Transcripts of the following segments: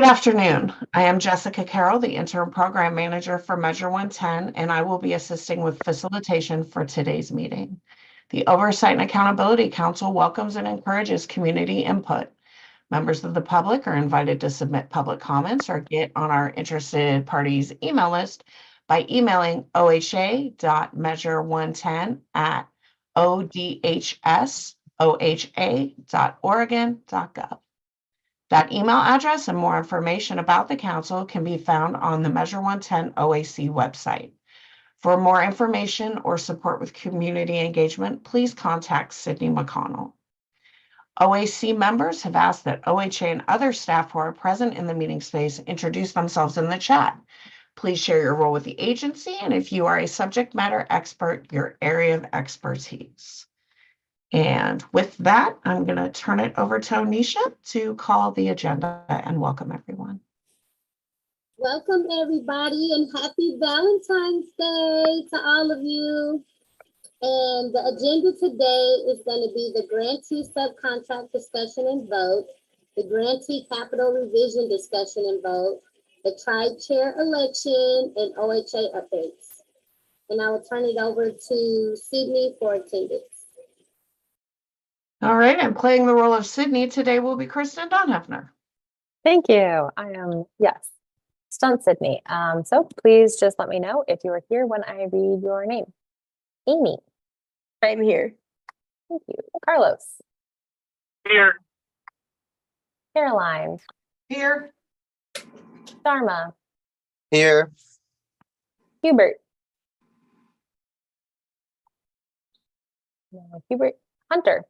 Good afternoon. I am Jessica Carroll, the Interim Program Manager for Measure 110, and I will be assisting with facilitation for today's meeting. The Oversight and Accountability Council welcomes and encourages community input. Members of the public are invited to submit public comments or get on our interested parties email list by emailing ohsa.measure110@odhsoha.oregon.gov. That email address and more information about the council can be found on the Measure 110 OAC website. For more information or support with community engagement, please contact Sydney McConnell. OAC members have asked that OHA and other staff who are present in the meeting space introduce themselves in the chat. Please share your role with the agency, and if you are a subject matter expert, your area of expertise. And with that, I'm going to turn it over to Onisha to call the agenda and welcome everyone. Welcome everybody and happy Valentine's Day to all of you. And the agenda today is going to be the grantee subcontract discussion and vote, the grantee capital revision discussion and vote, the tri-chair election, and OHA updates. And I will turn it over to Sydney for attendance. All right, and playing the role of Sydney today will be Kristen Donhefner. Thank you. I am, yes, Stunt Sydney. So please just let me know if you are here when I read your name. Amy. I'm here. Thank you. Carlos. Here. Caroline. Here. Dharma. Here. Hubert. No, Hubert. Hunter.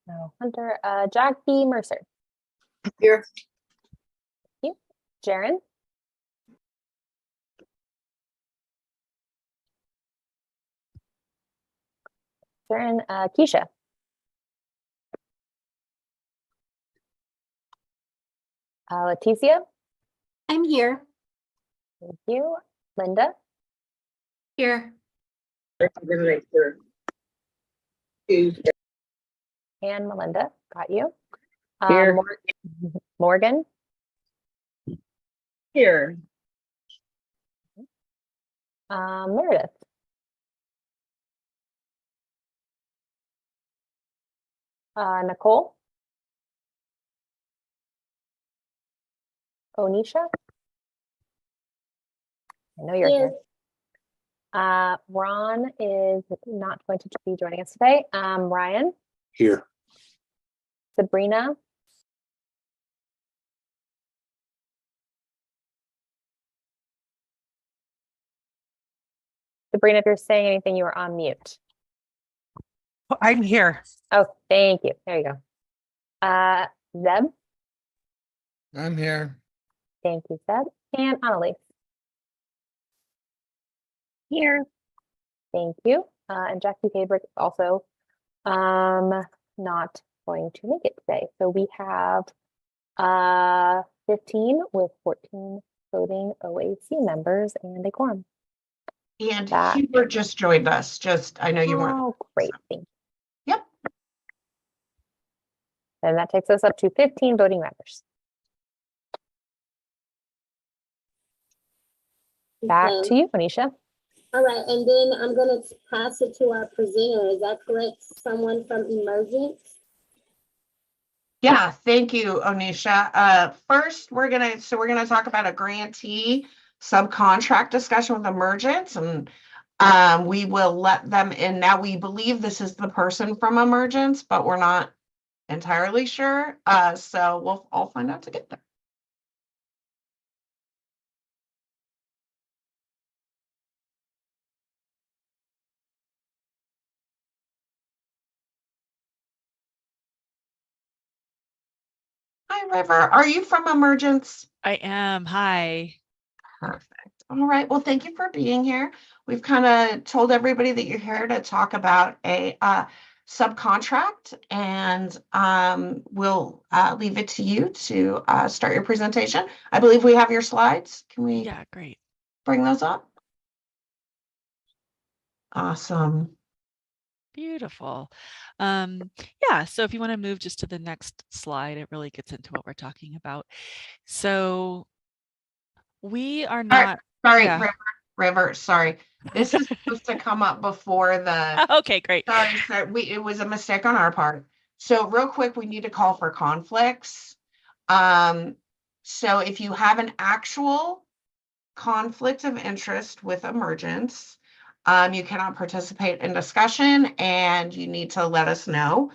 No, Hunter. Jackie Mercer. Here. Thank you. Jaron. Jaron, Keisha. Leticia. I'm here. Thank you. Linda. Here. And Melinda. Got you. Here. Morgan. Here. Meredith. Nicole. Onisha. I know you're here. Ron is not going to be joining us today. Ryan. Here. Sabrina. Sabrina, if you're saying anything, you are on mute. I'm here. Oh, thank you. There you go. Zeb. I'm here. Thank you, Zeb. And Annalise. Here. Thank you. And Jackie Fabric is also not going to make it today. So we have 15 with 14 voting OAC members and a quorum. And Hubert just joined us. I know you weren't. Oh, great. Thank you. Yep. And that takes us up to 15 voting members. Back to you, Anisha. All right, and then I'm going to pass it to our presenter. Is that correct? Someone from Emergence? Yeah, thank you, Onisha. First, we're gonna talk about a grantee subcontract discussion with Emergence, and we will let them in. Now, we believe this is the person from Emergence, but we're not entirely sure. So we'll all find out to get there. Hi, River. Are you from Emergence? I am. Hi. Perfect. All right. Well, thank you for being here. We've kind of told everybody that you're here to talk about a subcontract, and we'll leave it to you to start your presentation. I believe we have your slides. Can we great. Bring those up? Awesome. Beautiful. Yeah, so if you want to move just to the next slide, it really gets into what we're talking about. So we are not, Sorry, yeah. River, sorry. This is supposed to come up before the, Okay, great. sorry, it was a mistake on our part. So real quick, we need to call for conflicts. So if you have an actual conflict of interest with emergence, you cannot participate in discussion and you need to let us know.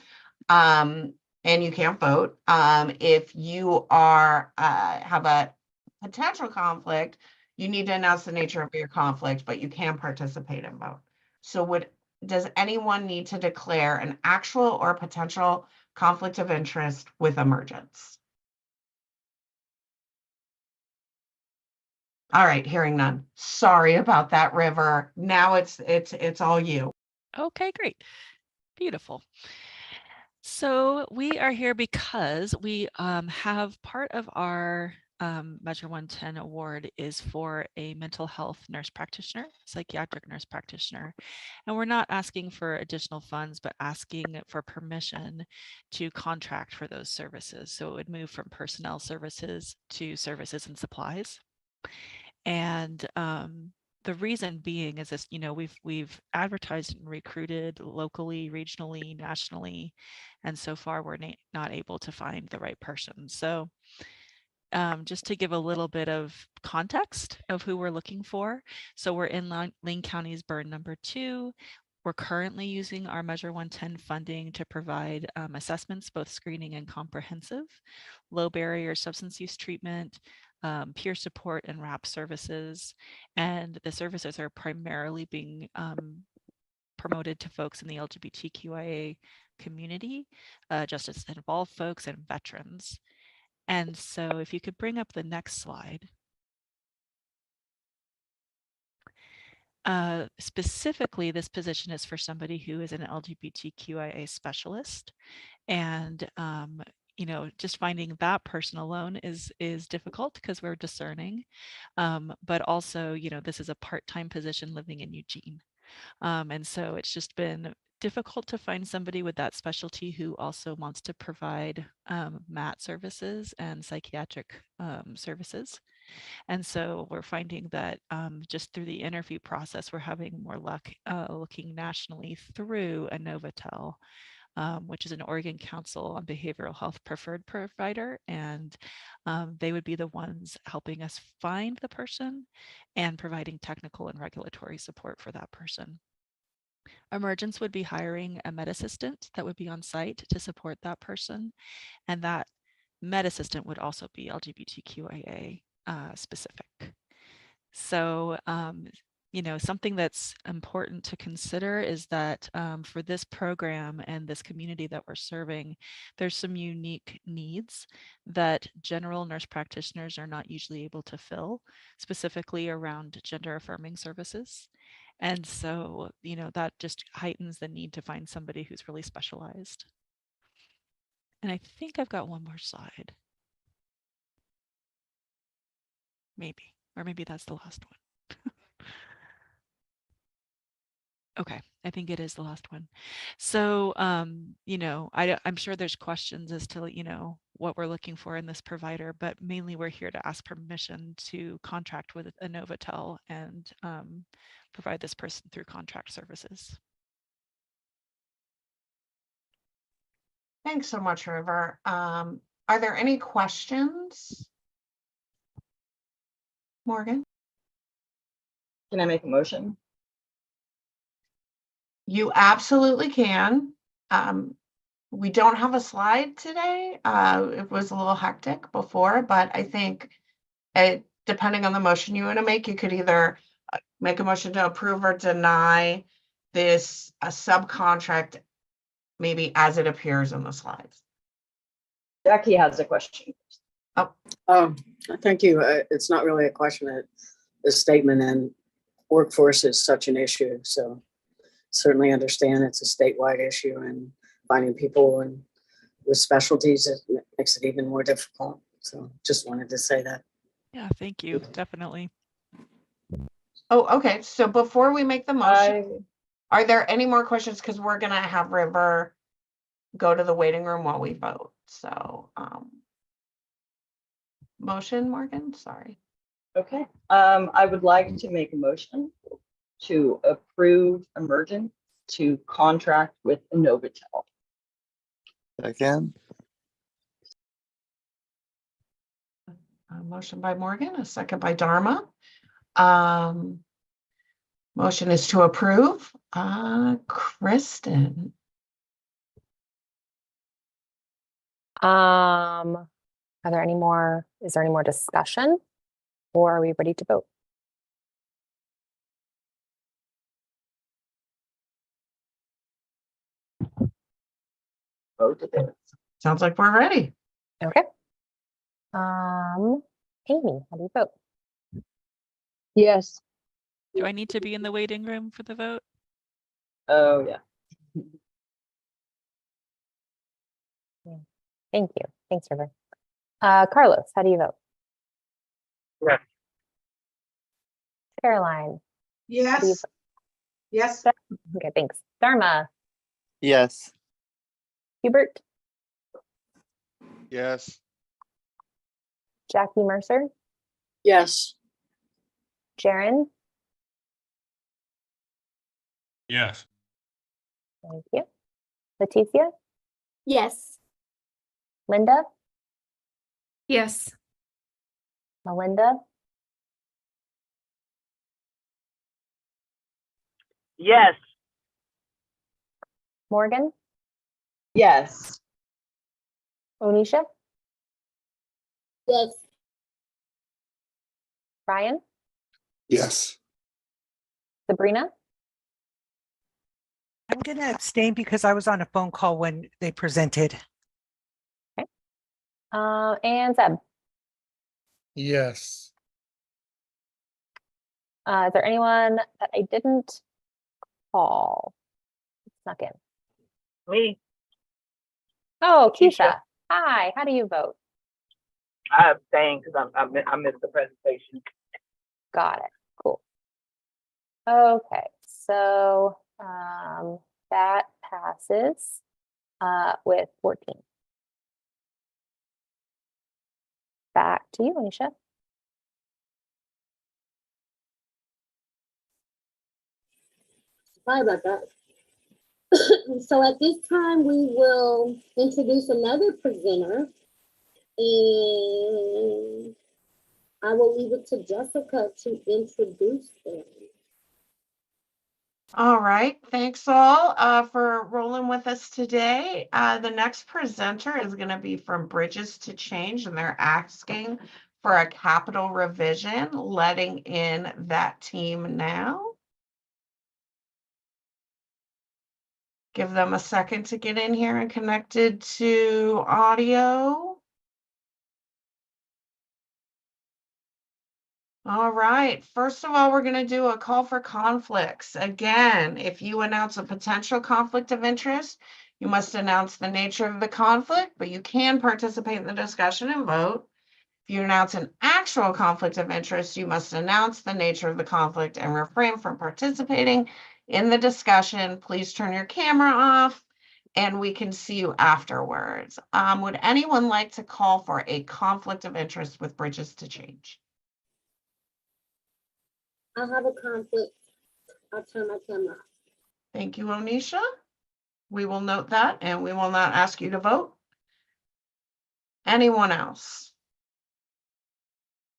And you can't vote. If you are have a potential conflict, you need to announce the nature of your conflict, but you can participate and vote. So does anyone need to declare an actual or potential conflict of interest with emergence? All right, hearing none. Sorry about that, River. Now it's all you. Okay, great. Beautiful. So we are here because we have part of our Measure 110 award is for a mental health nurse practitioner, psychiatric nurse practitioner. And we're not asking for additional funds, but asking for permission to contract for those services. So it would move from personnel services to services and supplies. And the reason being is this, we've advertised and recruited locally, regionally, nationally, and so far we're not able to find the right person. So just to give a little bit of context of who we're looking for. So we're in Lane County's burn number 2. We're currently using our Measure 110 funding to provide assessments, both screening and comprehensive, low barrier substance use treatment, peer support and RAP services. And the services are primarily being promoted to folks in the LGBTQIA community, justice involved folks and veterans. And so if you could bring up the next slide. Specifically, this position is for somebody who is an LGBTQIA specialist. And just finding that person alone is difficult because we're discerning. But also, this is a part-time position living in Eugene. And so it's just been difficult to find somebody with that specialty who also wants to provide MAT services and psychiatric services. And so we're finding that just through the interview process, we're having more luck looking nationally through a Novotel, which is an Oregon Council on Behavioral Health preferred provider. And they would be the ones helping us find the person and providing technical and regulatory support for that person. Emergence would be hiring a med assistant that would be on site to support that person. And that med assistant would also be LGBTQIA specific. So, something that's important to consider is that for this program and this community that we're serving, there's some unique needs that general nurse practitioners are not usually able to fill, specifically around gender affirming services. And so, that just heightens the need to find somebody who's really specialized. And I think I've got one more slide. Maybe, or maybe that's the last one. Okay, I think it is the last one. So, I'm sure there's questions as to, what we're looking for in this provider, but mainly we're here to ask permission to contract with a Novotel and provide this person through contract services. Thanks so much, River. Are there any questions? Morgan? Can I make a motion? You absolutely can. We don't have a slide today. It was a little hectic before, but I think depending on the motion you want to make, you could either make a motion to approve or deny this subcontract, maybe as it appears in the slides. Jackie has a question. Thank you. It's not really a question, a statement, and workforce is such an issue. So certainly understand it's a statewide issue, and finding people with specialties makes it even more difficult. So just wanted to say that. Yeah, thank you. Definitely. Oh, okay. So before we make the motion, Are there any more questions? Because we're gonna have River go to the waiting room while we vote. So, motion, Morgan, sorry. Okay, I would like to make a motion to approve Emergent to contract with Innovatel. Second. A motion by Morgan, a second by Dharma. Motion is to approve. Kristen. Are there any more, is there any more discussion? Or are we ready to vote? Vote. Sounds like we're ready. Okay. Amy, how do you vote? Yes. Do I need to be in the waiting room for the vote? Oh, yeah. Thank you. Thanks, River. Carlos, how do you vote? Yes. Caroline. Yes. Yes. Okay, thanks. Dharma, Yes. Hubert, Yes. Jackie Mercer, Yes. Sharon. Yes. Thank you. Leticia, Yes. Linda, Yes. Melinda, Yes. Morgan, Yes. Onisha, Yes. Ryan, Yes. Sabrina, I'm going to abstain because I was on a phone call when they presented. and Zeb. Yes. Is there anyone that I didn't call? Snuck in. Me. Oh, Keisha. Keisha. Hi, how do you vote? I abstain because I missed the presentation. Got it. Cool. Okay, so that passes with 14. Back to you, Anisha. Sorry about that. So at this time, we will introduce another presenter. And I will leave it to Jessica to introduce them. All right. Thanks all for rolling with us today. The next presenter is going to be from Bridges to Change, and they're asking for a capital revision, letting in that team now. Give them a second to get in here and connected to audio. All right. First of all, we're going to do a call for conflicts. Again, if you announce a potential conflict of interest, you must announce the nature of the conflict, but you can participate in the discussion and vote. If you announce an actual conflict of interest, you must announce the nature of the conflict and refrain from participating in the discussion. Please turn your camera off and we can see you afterwards. Would anyone like to call for a conflict of interest with Bridges to Change? I have a conflict. I'll turn my camera off. Thank you, Onisha. We will note that and we will not ask you to vote. Anyone else?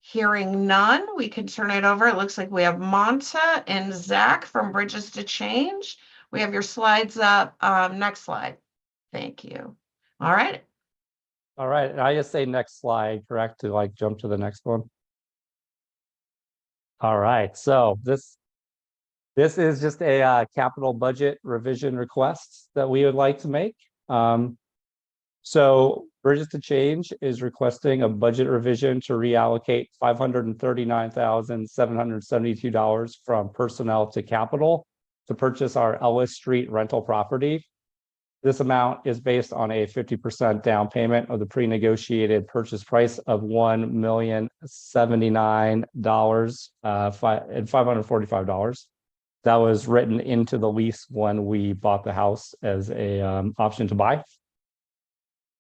Hearing none, we can turn it over. It looks like we have Monta and Zach from Bridges to Change. We have your slides up. Next slide. Thank you. All right. All right, and I just say next slide, correct, to like jump to the next one. All right, so this is just a capital budget revision request that we would like to make. So Bridges to Change is requesting a budget revision to reallocate $539,772 from personnel to capital to purchase our Ellis Street rental property. This amount is based on a 50% down payment of the pre-negotiated purchase price of $1,079,545. That was written into the lease when we bought the house as a option to buy.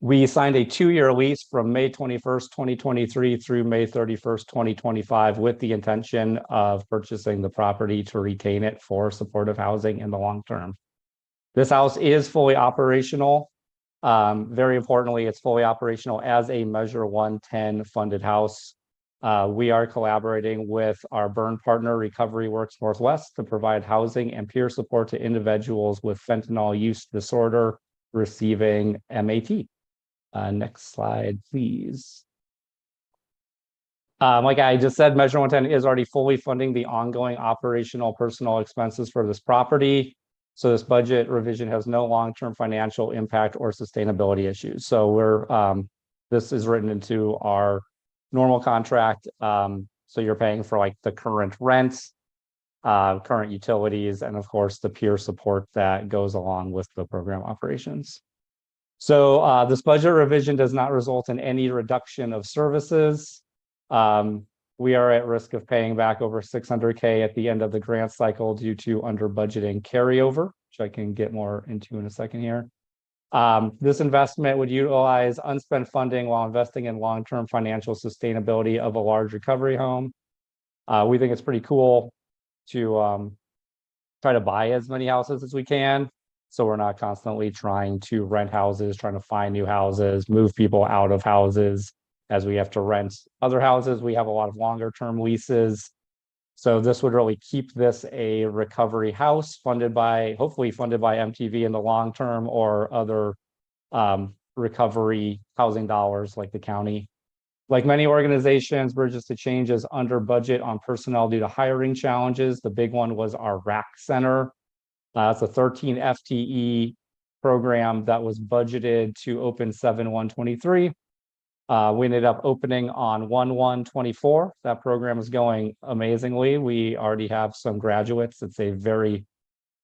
We signed a 2-year lease from May 21st, 2023 through May 31st, 2025 with the intention of purchasing the property to retain it for supportive housing in the long term. This house is fully operational. Very importantly, it's fully operational as a Measure 110 funded house. We are collaborating with our burn partner, Recovery Works Northwest, to provide housing and peer support to individuals with fentanyl use disorder receiving MAT. Next slide, please. Like I just said, Measure 110 is already fully funding the ongoing operational personal expenses for this property. So this budget revision has no long-term financial impact or sustainability issues. So this is written into our normal contract. So you're paying for like the current rents, current utilities, and of course the peer support that goes along with the program operations. So this budget revision does not result in any reduction of services. We are at risk of paying back over $600K at the end of the grant cycle due to under budgeting carryover, which I can get more into in a second here. This investment would utilize unspent funding while investing in long-term financial sustainability of a large recovery home. We think it's pretty cool to try to buy as many houses as we can. So we're not constantly trying to rent houses, trying to find new houses, move people out of houses as we have to rent other houses. We have a lot of longer term leases. So this would really keep this a recovery house hopefully funded by MTV in the long term or other recovery housing dollars like the county. Like many organizations, Bridges to Change is under budget on personnel due to hiring challenges. The big one was our RAC center. It's a 13 FTE program that was budgeted to open 7/1/23. We ended up opening on 1/1/24. That program is going amazingly. We already have some graduates. It's a very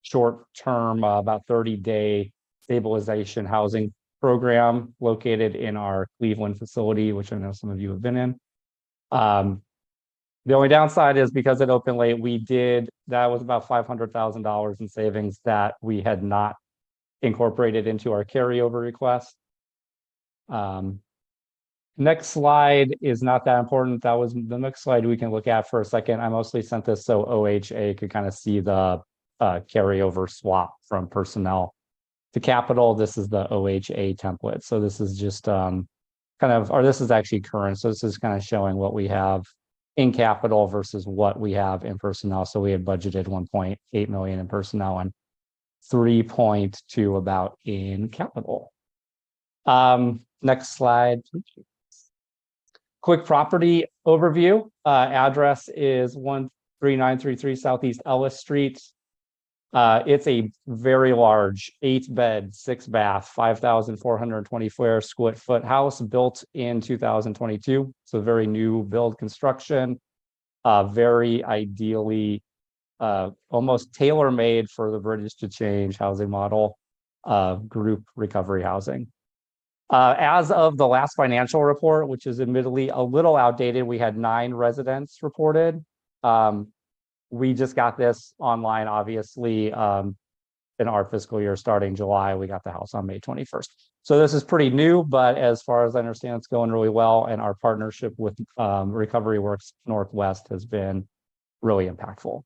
short term, about 30-day stabilization housing program located in our Cleveland facility, which I know some of you have been in. The only downside is because it opened late, that was about $500,000 in savings that we had not incorporated into our carryover request. Next slide is not that important. That was the next slide we can look at for a second. I mostly sent this so OHA could kind of see the carryover swap from personnel to capital. This is the OHA template. So this is just this is actually current. So this is kind of showing what we have in capital versus what we have in personnel. So we had budgeted 1.8 million in personnel and 3.2 about in capital. Next slide. Quick property overview. Address is 13933 Southeast Ellis Street. It's a very large 8-bed, 6-bath, 5,420 square foot house built in 2022. So very new build construction, very ideally, almost tailor-made for the Bridges to Change housing model of group recovery housing. As of the last financial report, which is admittedly a little outdated, we had 9 residents reported. We just got this online, obviously, in our fiscal year starting July. We got the house on May 21st. So this is pretty new, but as far as I understand, it's going really well. And our partnership with Recovery Works Northwest has been really impactful.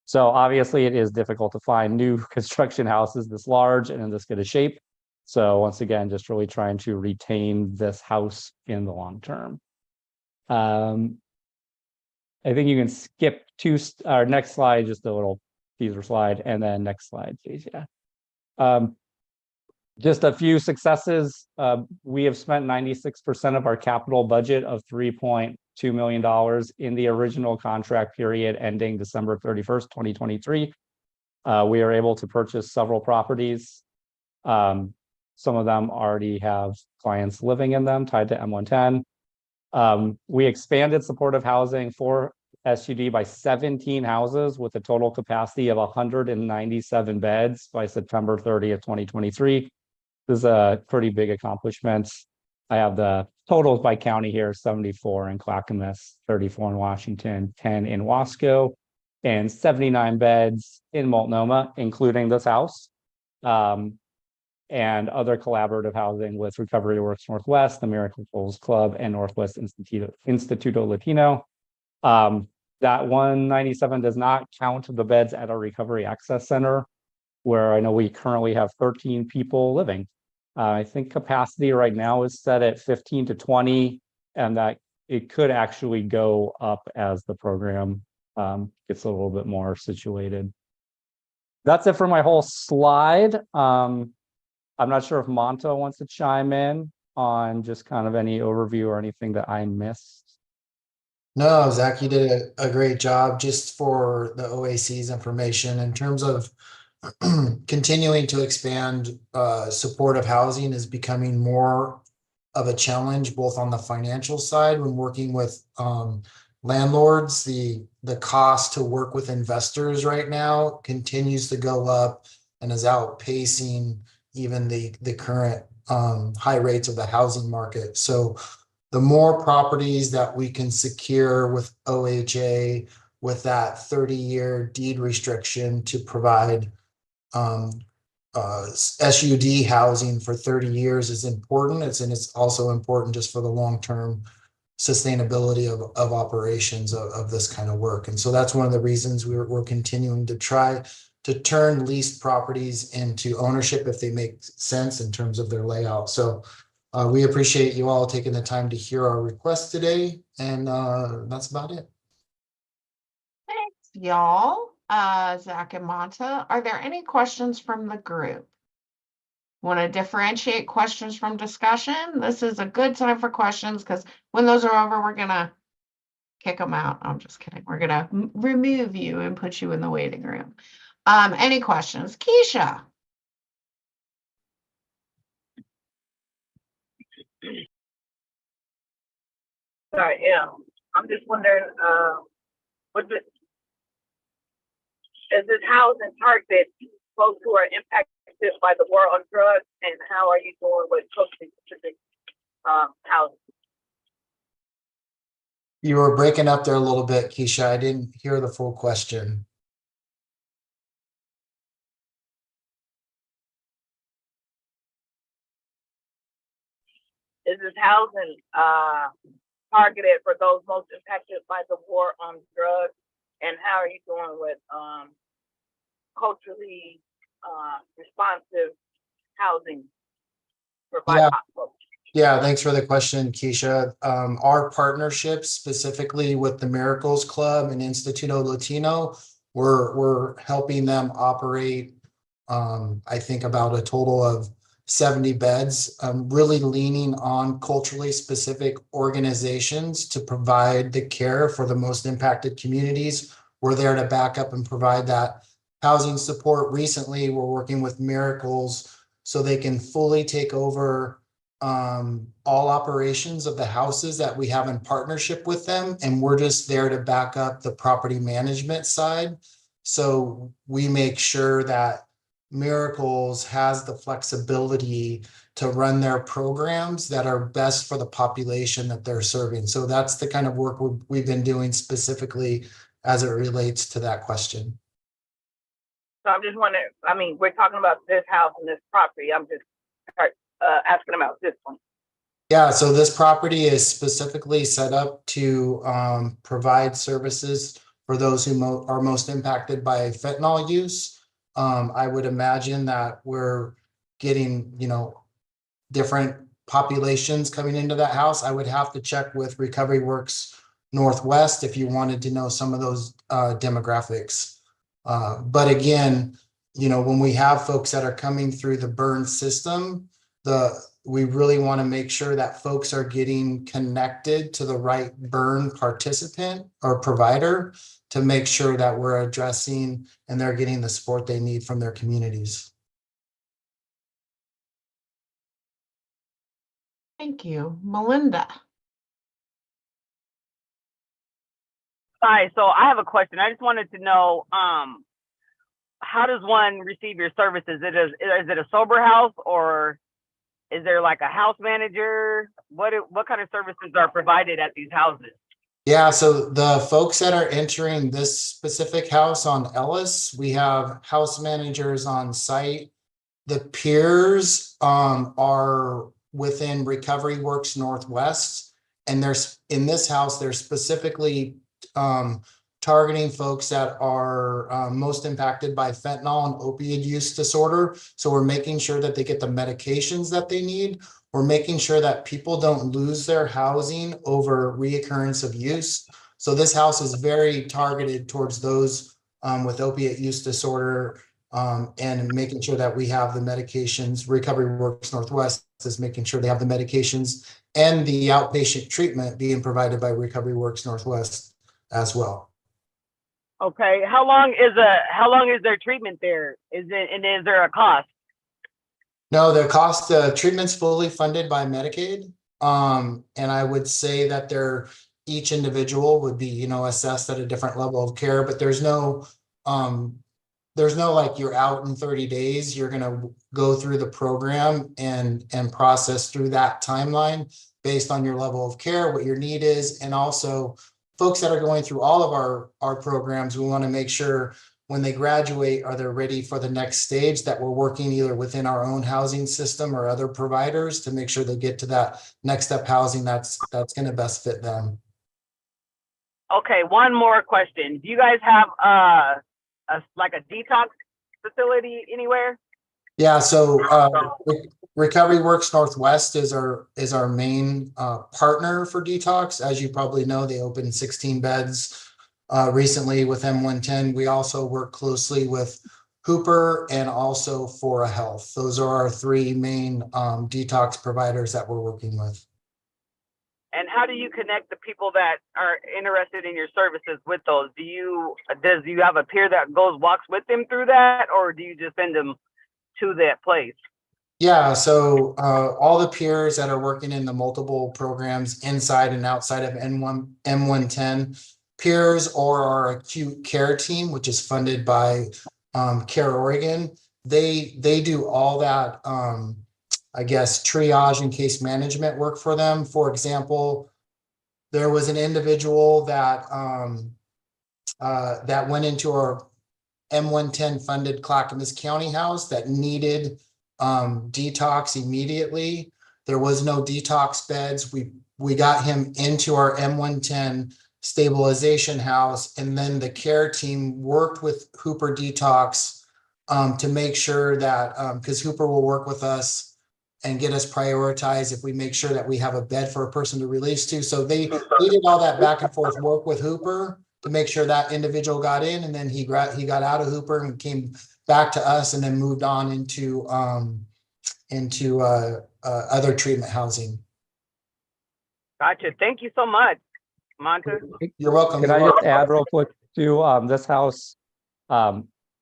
So obviously it is difficult to find new construction houses this large and in this good a shape. So once again, just really trying to retain this house in the long term. I think you can skip to our next slide, just a little teaser slide, and then next slide, please. Yeah. Just a few successes. We have spent 96% of our capital budget of $3.2 million in the original contract period ending December 31st, 2023. We are able to purchase several properties. Some of them already have clients living in them tied to M110. We expanded supportive housing for SUD by 17 houses with a total capacity of 197 beds by September 30th, 2023. This is a pretty big accomplishment. I have the totals by county here: 74 in Clackamas, 34 in Washington, 10 in Wasco, and 79 beds in Multnomah, including this house. And other collaborative housing with Recovery Works Northwest, the Miracles Club, and Northwest Instituto Latino. That 197 does not count the beds at our Recovery Access Center, where I know we currently have 13 people living. I think capacity right now is set at 15 to 20, and that it could actually go up as the program gets a little bit more situated. That's it for my whole slide. I'm not sure if Monta wants to chime in on just kind of any overview or anything that I missed. No, Zach, you did a great job. Just for the OAC's information in terms of continuing to expand supportive housing is becoming more of a challenge, both on the financial side when working with landlords. The cost to work with investors right now continues to go up and is outpacing even the current high rates of the housing market. So the more properties that we can secure with OHA with that 30-year deed restriction to provide SUD housing for 30 years is important. It's also important just for the long-term sustainability of operations of this kind of work. And so that's one of the reasons we're continuing to try to turn leased properties into ownership if they make sense in terms of their layout. So we appreciate you all taking the time to hear our request today, and that's about it. Thanks, y'all. Zach and Monta, are there any questions from the group? Want to differentiate questions from discussion? This is a good time for questions because when those are over, we're gonna kick them out. I'm just kidding. We're gonna remove you and put you in the waiting room. Any questions? Keisha. Sorry, yeah. I'm just wondering, is this housing targeted folks who are impacted by the war on drugs, and how are you doing with social specific housing? You were breaking up there a little bit, Keisha. I didn't hear the full question. Is this housing targeted for those most impacted by the war on drugs, and how are you doing with culturally responsive housing for BIPOC folks? Yeah, thanks for the question, Keisha. Our partnership specifically with the Miracles Club and Instituto Latino, we're helping them operate, I think about a total of 70 beds, really leaning on culturally specific organizations to provide the care for the most impacted communities. We're there to back up and provide that housing support. Recently, we're working with Miracles so they can fully take over all operations of the houses that we have in partnership with them. And we're just there to back up the property management side. So we make sure that Miracles has the flexibility to run their programs that are best for the population that they're serving. So that's the kind of work we've been doing specifically as it relates to that question. So I'm just wondering, I mean, we're talking about this house and this property. I'm just asking about this one. Yeah, so this property is specifically set up to provide services for those who are most impacted by fentanyl use. I would imagine that we're getting, different populations coming into that house. I would have to check with Recovery Works Northwest if you wanted to know some of those demographics. But again, when we have folks that are coming through the burn system, we really want to make sure that folks are getting connected to the right burn participant or provider to make sure that we're addressing and they're getting the support they need from their communities. Thank you. Melinda. Hi, so I have a question. I just wanted to know, how does one receive your services? Is it a sober house, or is there like a house manager? What kind of services are provided at these houses? Yeah, so the folks that are entering this specific house on Ellis, we have house managers on site. The peers are within Recovery Works Northwest. And there's in this house, they're specifically targeting folks that are most impacted by fentanyl and opioid use disorder. So we're making sure that they get the medications that they need. We're making sure that people don't lose their housing over reoccurrence of use. So this house is very targeted towards those with opiate use disorder, and making sure that we have the medications. Recovery Works Northwest is making sure they have the medications and the outpatient treatment being provided by Recovery Works Northwest as well. Okay. How long is their treatment there? Is there a cost? No, the cost, treatment's fully funded by Medicaid. And I would say that each individual would be, assessed at a different level of care, but there's no like you're out in 30 days, you're gonna go through the program and process through that timeline based on your level of care, what your need is. And also folks that are going through all of our programs, we want to make sure when they graduate, are they ready for the next stage, that we're working either within our own housing system or other providers to make sure they get to that next step housing that's going to best fit them. Okay, one more question. Do you guys have like a detox facility anywhere? Yeah, so Recovery Works Northwest is our main partner for detox. As you probably know, they opened 16 beds recently with M110. We also work closely with Hooper and also Fora Health. Those are our three main detox providers that we're working with. And how do you connect the people that are interested in your services with those? Do you have a peer that walks with them through that, or do you just send them to that place? Yeah, so all the peers that are working in the multiple programs inside and outside of M110, peers or our acute care team, which is funded by Care Oregon, they do all that I guess triage and case management work for them. For example, there was an individual that that went into our M110 funded Clackamas County house that needed detox immediately. There was no detox beds. We got him into our M110 stabilization house, and then the care team worked with Hooper Detox to make sure that because Hooper will work with us and get us prioritized if we make sure that we have a bed for a person to release to. So they did all that back and forth work with Hooper to make sure that individual got in, and then he got out of Hooper and came back to us, and then moved on into other treatment housing. Gotcha. Thank you so much, Monta. You're welcome. Can I just add real quick to this house?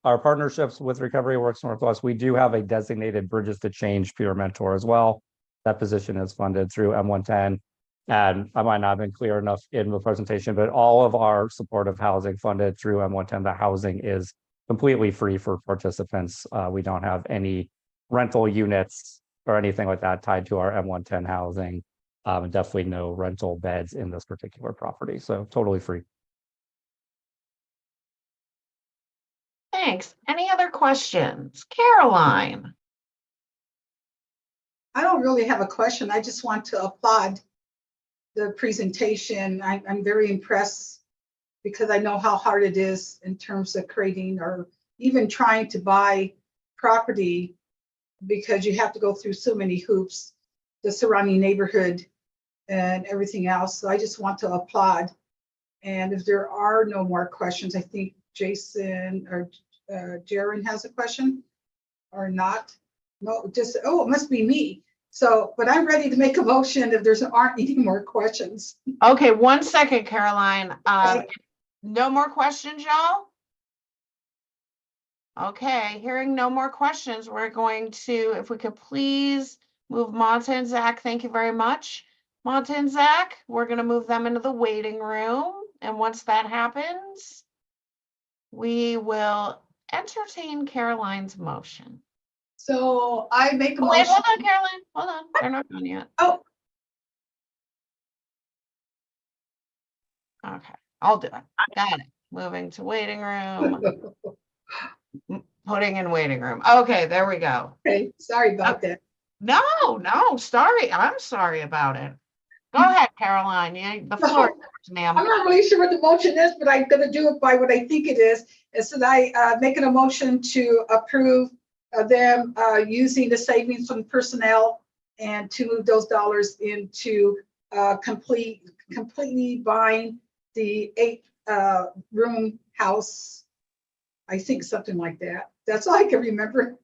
Our partnerships with Recovery Works Northwest, we do have a designated Bridges to Change peer mentor as well. That position is funded through M110. And I might not have been clear enough in the presentation, but all of our supportive housing funded through M110, the housing is completely free for participants. We don't have any rental units or anything like that tied to our M110 housing. Definitely no rental beds in this particular property. So totally free. Thanks. Any other questions? Caroline? I don't really have a question. I just want to applaud the presentation. I'm very impressed because I know how hard it is in terms of creating or even trying to buy property, because you have to go through so many hoops, the surrounding neighborhood and everything else. So I just want to applaud. And if there are no more questions, I think Jason or Jaron has a question or not. No, just, oh, it must be me. So, but I'm ready to make a motion if there aren't any more questions. Okay, 1 second, Caroline. No more questions, y'all? Okay, hearing no more questions, we're going to, if we could please move Monta and Zach, thank you very much. Monta and Zach, we're gonna move them into the waiting room. And once that happens, we will entertain Caroline's motion. So I make a motion. Wait, hold on, Caroline, hold on, they're not done yet. Oh. Okay, I'll do it. Got it. Moving to waiting room, putting in waiting room. Okay, there we go. Okay, sorry about that. No, sorry. I'm sorry about it. Go ahead, Caroline. The floor, is yours, ma'am. I'm not really sure what the motion is, but I'm gonna do it by what I think it is. Is that I making a motion to approve them using the savings from personnel and to move those dollars into completely buying the 8 room house. I think something like that. That's all I can remember.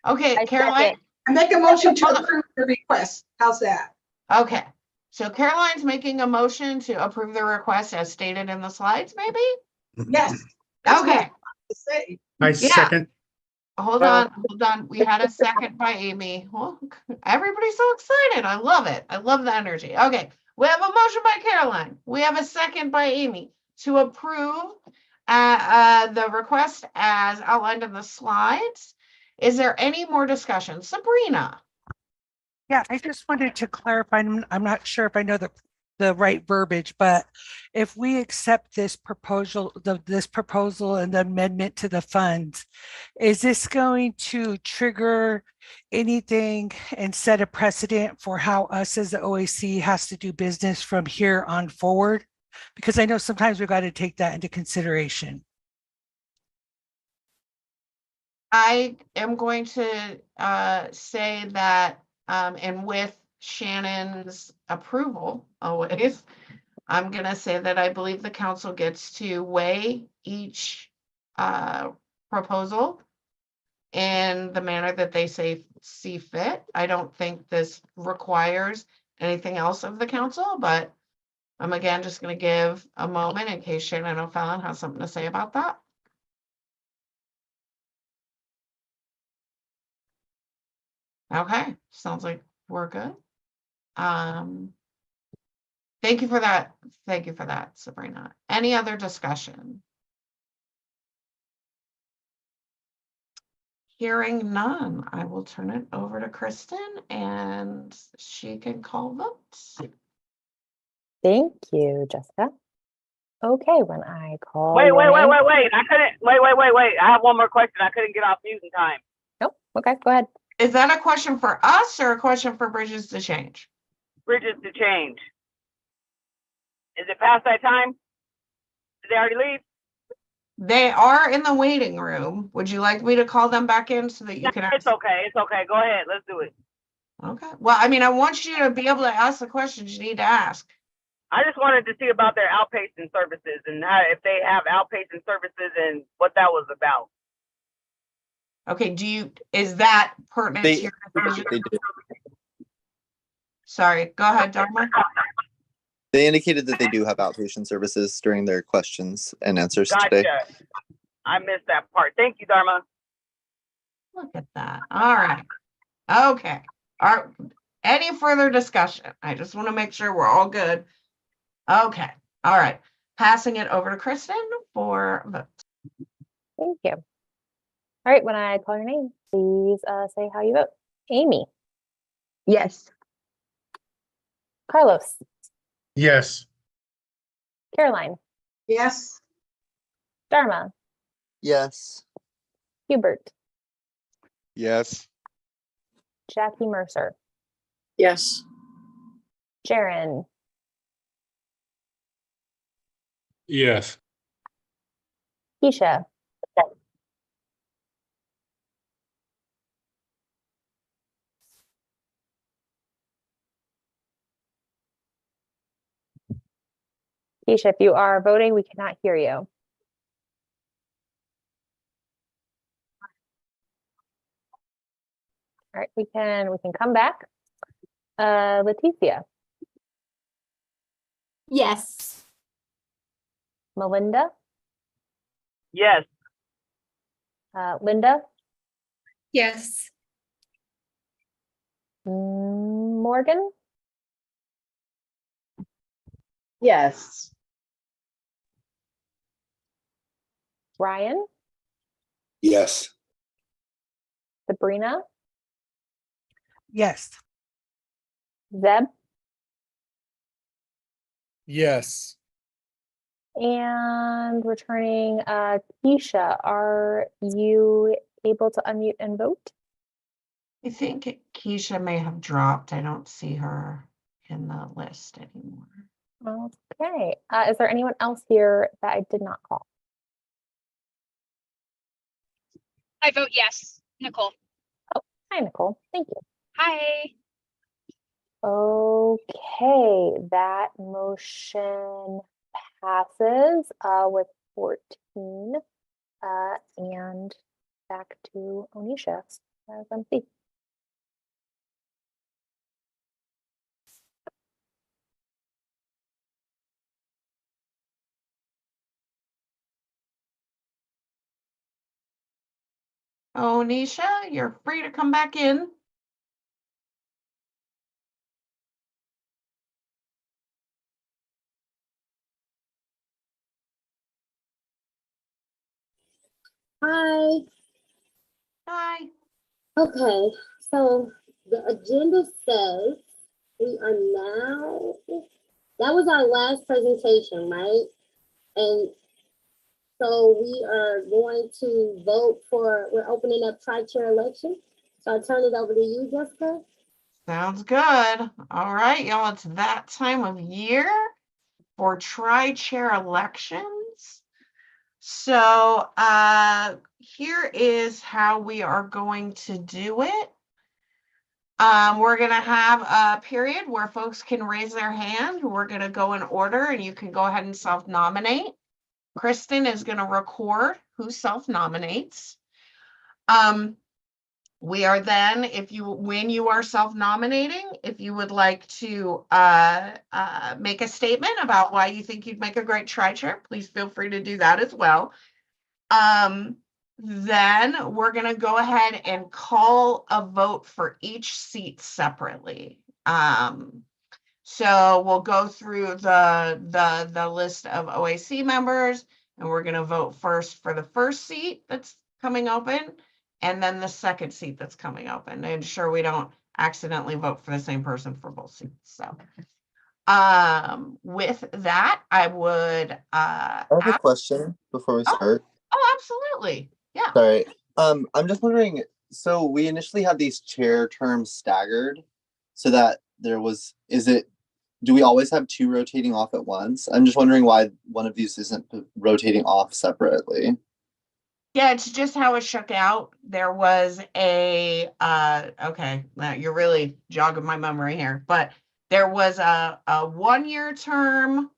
Okay, Caroline. I make a motion to approve the request. How's that? Okay, so Caroline's making a motion to approve the request as stated in the slides, maybe? Yes. That's what I Okay, have to say. I Yeah. second. hold on. We had a second by Amy. Well, everybody's so excited. I love it. I love the energy. Okay, we have a motion by Caroline. We have a second by Amy to approve the request as outlined in the slides. Is there any more discussion? Sabrina? Yeah, I just wanted to clarify, I'm not sure if I know the right verbiage, but if we accept this proposal, this proposal and the amendment to the funds, is this going to trigger anything and set a precedent for how us as the OAC has to do business from here on forward? Because I know sometimes we've got to take that into consideration. I am going to say that, and with Shannon's approval always, I'm going to say that I believe the council gets to weigh each proposal in the manner that they see fit. I don't think this requires anything else of the council, but I'm again just going to give a moment in case Shannon O'Fallon has something to say about that. Okay, sounds like we're good. Thank you for that. Thank you for that, Sabrina. Any other discussion? Hearing none, I will turn it over to Kristen and she can call votes. Thank you, Jessica. Okay, when I call Wait. your name. I couldn't, wait. I have one more question. I couldn't get off mute in time. Nope, okay, go ahead. Is that a question for us or a question for Bridges to Change? Bridges to change. Is it past that time? Did they already leave? They are in the waiting room. Would you like me to call them back in so that you can It's ask? okay. It's okay. Go ahead. Let's do it. Okay. Well, I mean, I want you to be able to ask the questions you need to ask. I just wanted to see about their outpatient services and how, if they have outpatient services and what that was about. Okay. Is that pertinent to your decision? They did. Sorry, go ahead, Dharma. They indicated that they do have outpatient services during their questions and answers today. Gotcha. I missed that part. Thank you, Dharma. Look at that. All right. Okay. All right. Any further discussion? I just want to make sure we're all good. Okay. All right. Passing it over to Kristen for votes. Thank you. All right, when I call your name, please say how you vote. Amy. Yes. Carlos. Yes. Caroline. Yes. Dharma. Yes. Hubert. Yes. Jackie Mercer. Yes. Sharon. Yes. Keisha. Keisha, if you are voting, we cannot hear you. All right, we can come back. Leticia. Yes. Melinda. Yes. Linda. Yes. Morgan. Yes. Ryan. Yes. Sabrina. Yes. Zeb. Yes. And returning, Keisha, are you able to unmute and vote? I think Keisha may have dropped. I don't see her in the list anymore. Okay. Is there anyone else here that I did not call? I vote yes. Nicole. Oh, hi, Nicole. Thank you. Hi. Okay, that motion passes with 14. And back to Onisha as MC. Oh, Nisha, you're free to come back in. Hi. Hi. Okay, so the agenda says we are now, that was our last presentation, right? And so we are going to vote for, we're opening up tri-chair election. So I'll turn it over to you, Jessica. Sounds good. All right, y'all, it's that time of year for tri-chair elections. So here is how we are going to do it. We're going to have a period where folks can raise their hand. We're going to go in order and you can go ahead and self-nominate. Kristen is going to record who self-nominates. We are then, when you are self-nominating, if you would like to make a statement about why you think you'd make a great tri-chair, please feel free to do that as well. Then we're going to go ahead and call a vote for each seat separately. So we'll go through the list of OAC members, and we're going to vote first for the first seat that's coming open, and then the second seat that's coming open, to ensure we don't accidentally vote for the same person for both seats. So with that, I would I have a question before we start. Oh, absolutely. Yeah. Sorry. I'm just wondering, so we initially had these chair terms staggered so that do we always have two rotating off at once? I'm just wondering why one of these isn't rotating off separately. Yeah, it's just how it shook out. There was a, okay, now you're really jogging my memory here, but there was a 1-year term.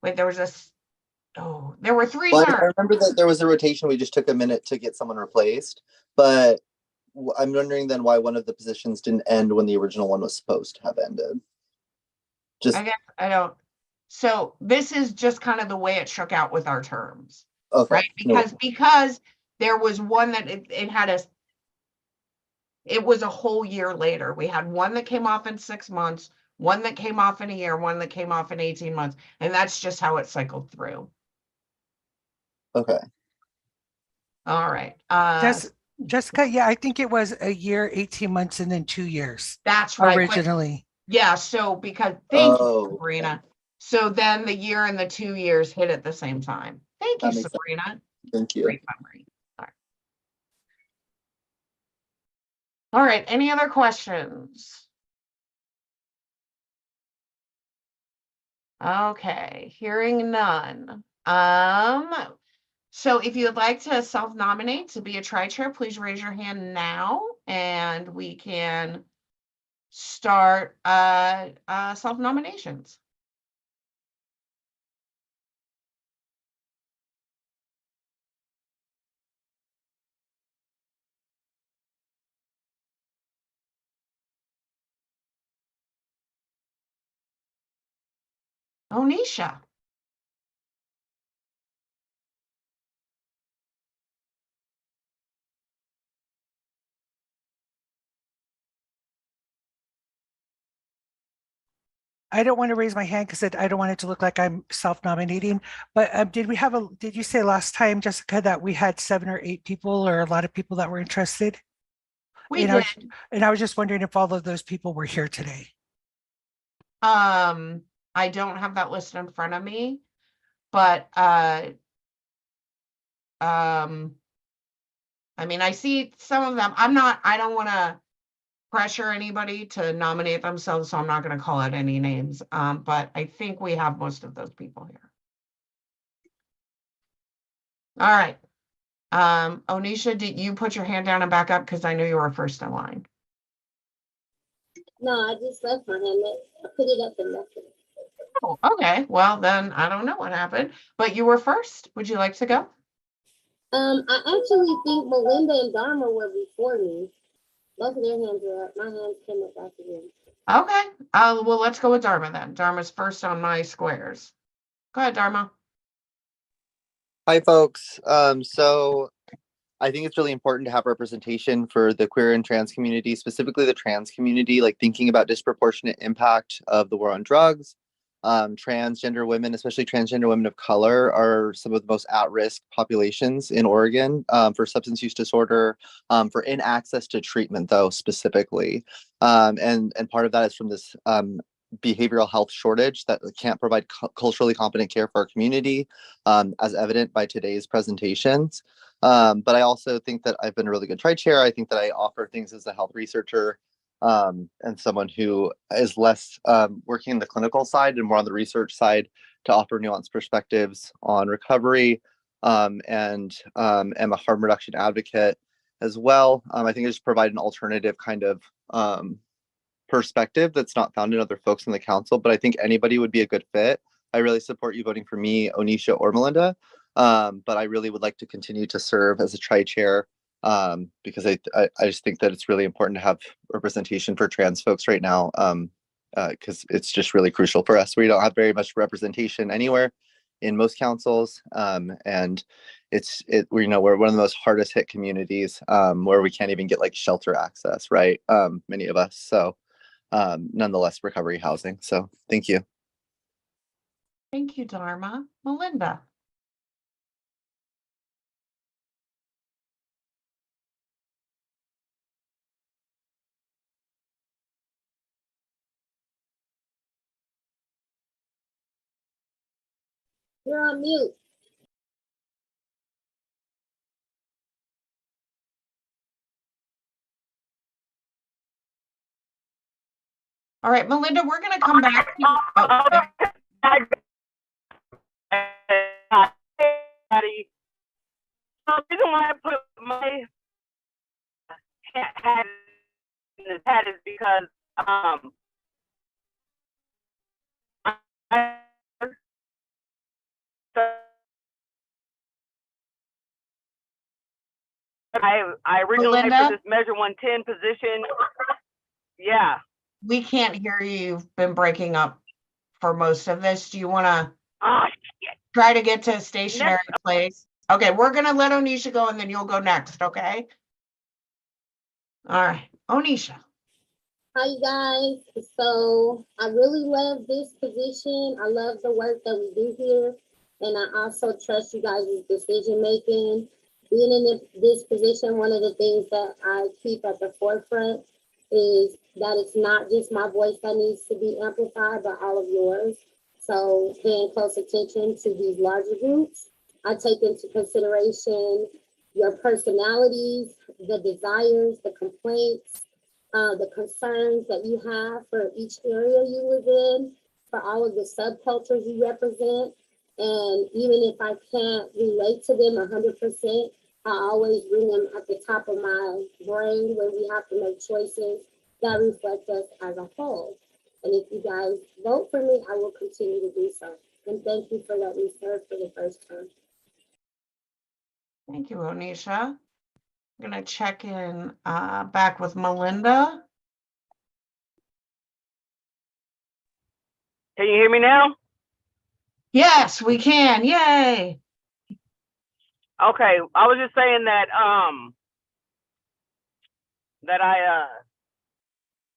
Wait, there were 3 Well, terms. I remember that there was a rotation. We just took a minute to get someone replaced, but I'm wondering then why one of the positions didn't end when the original one was supposed to have ended. I guess I don't. So this is just kind of the way it shook out with our terms. Okay. Right? Because there was one that it was a whole year later. We had one that came off in 6 months, one that came off in a year, one that came off in 18 months. And that's just how it cycled through. Okay. All right. Jessica, yeah, I think it was a year, 18 months, and then 2 years. That's right. Originally. Yeah, so thank you, Sabrina. So then the year and the 2 years hit at the same time. Thank you, Sabrina. Thank you. Great memory. All right, any other questions? Okay, hearing none. So if you'd like to self-nominate to be a tri-chair, please raise your hand now and we can start self-nominations. Onisha. I don't want to raise my hand because I don't want it to look like I'm self-nominating. But did you say last time, Jessica, that we had 7 or 8 people or a lot of people that were interested? We did. I was just wondering if all of those people were here today. I don't have that list in front of me. but I mean, I see some of them. I don't want to pressure anybody to nominate themselves, so I'm not going to call out any names. But I think we have most of those people here. All right. Onisha, did you put your hand down and back up? Because I knew you were first in line. No, I just left my hand there. I put it up and left it. Oh, okay. Well, then I don't know what happened, but you were first. Would you like to go? I actually think Melinda and Dharma were before me. Both of their hands were up. My hands came up after them. Okay. Well, let's go with Dharma then. Dharma's first on my squares. Go ahead, Dharma. Hi, folks. So I think it's really important to have representation for the queer and trans community, specifically the trans community, like thinking about disproportionate impact of the war on drugs. Transgender women, especially transgender women of color, are some of the most at-risk populations in Oregon for substance use disorder, for inaccess to treatment, though, specifically. And part of that is from this behavioral health shortage that can't provide culturally competent care for our community, as evident by today's presentations. But I also think that I've been a really good tri-chair. I think that I offer things as a health researcher and someone who is less working in the clinical side and more on the research side to offer nuanced perspectives on recovery, and am a harm reduction advocate as well. I think I just provide an alternative kind of perspective that's not found in other folks in the council, but I think anybody would be a good fit. I really support you voting for me, Onisha, or Melinda. But I really would like to continue to serve as a tri-chair because I just think that it's really important to have representation for trans folks right now, because it's just really crucial for us. We don't have very much representation anywhere in most councils, and we're one of the most hardest hit communities, where we can't even get like shelter access, right? Many of us. So nonetheless, recovery housing. So thank you. Thank you, Dharma. Melinda. You're on mute. All right, Melinda, we're going to come back to you. Oh, The reason why I put my hat in the hat is because I originally Melinda? for this Measure 110 position. Yeah. We can't hear you. You've been breaking up for most of this. Do you want to try to get to a stationary place? Okay, we're going to let Onisha go and then you'll go next, okay? All right, Onisha. Hi, you guys. So I really love this position. I love the work that we do here. And I also trust you guys' decision making. Being in this position, one of the things that I keep at the forefront is that it's not just my voice that needs to be amplified, but all of yours. So paying close attention to these larger groups. I take into consideration your personalities, the desires, the complaints, the concerns that you have for each area you live in, for all of the subcultures you represent. And even if I can't relate to them 100%, I always bring them at the top of my brain when we have to make choices that reflect us as a whole. And if you guys vote for me, I will continue to do so. And thank you for letting me serve for the first time. Thank you, Onisha. I'm going to check in back with Melinda. Can you hear me now? Yes, we can. Yay. Okay, I was just saying that that I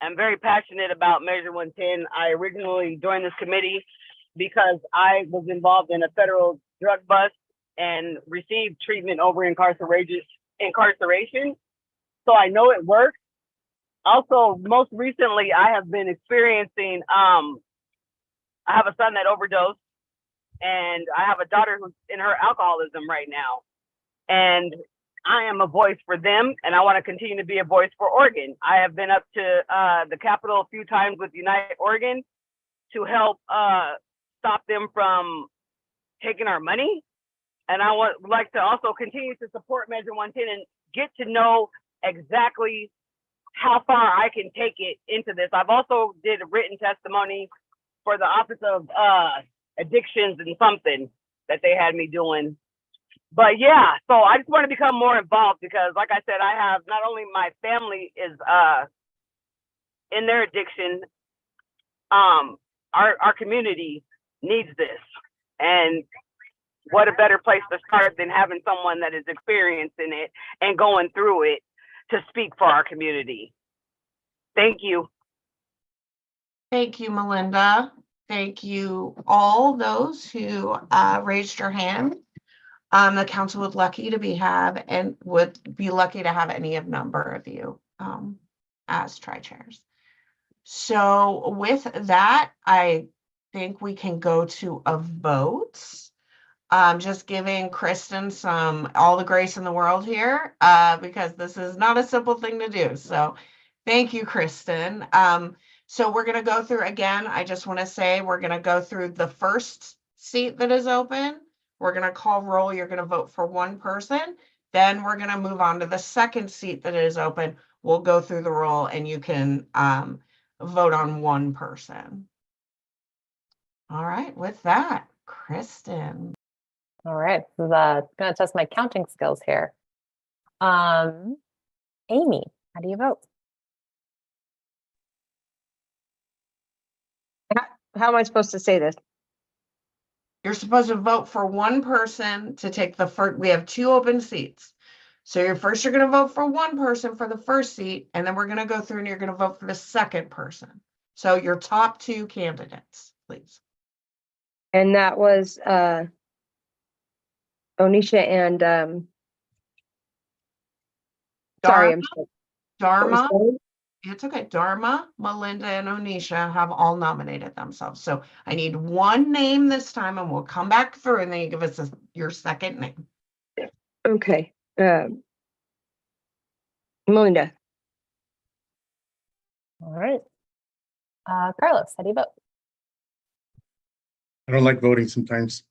am very passionate about Measure 110. I originally joined this committee because I was involved in a federal drug bust and received treatment over incarceration. So I know it works. Also, most recently, I have been experiencing, I have a son that overdosed and I have a daughter who's in her alcoholism right now. And I am a voice for them, and I want to continue to be a voice for Oregon. I have been up to the Capitol a few times with Unite Oregon to help stop them from taking our money. And I would like to also continue to support Measure 110 and get to know exactly how far I can take it into this. I've also did a written testimony for the Office of Addictions and something that they had me doing. But yeah, so I just want to become more involved because, like I said, I have not only my family is in their addiction, our community needs this. And what a better place to start than having someone that is experiencing it and going through it to speak for our community. Thank you. Thank you, Melinda. Thank you, all those who raised your hand. The council would be lucky to have any of number of you as tri-chairs. So with that, I think we can go to a vote. Just giving Kristen all the grace in the world here, because this is not a simple thing to do. So thank you, Kristen. So we're going to go through again. I just want to say we're going to go through the first seat that is open. We're going to call roll. You're going to vote for one person. Then we're going to move on to the second seat that is open. We'll go through the roll and you can vote on one person. All right, with that, Kristen. All right, gonna test my counting skills here. Amy, how do you vote? How am I supposed to say this? You're supposed to vote for one person to take the first. We have 2 open seats. So you're going to vote for one person for the first seat, and then we're going to go through and you're going to vote for the second person. So your top 2 candidates, please. And that was Onisha and sorry, I'm sorry. Dharma. It's okay. Dharma, Melinda, and Onisha have all nominated themselves. So I need one name this time, and we'll come back through, and then you give us your second name. Okay. Melinda. All right. Carlos, how do you vote? I don't like voting sometimes.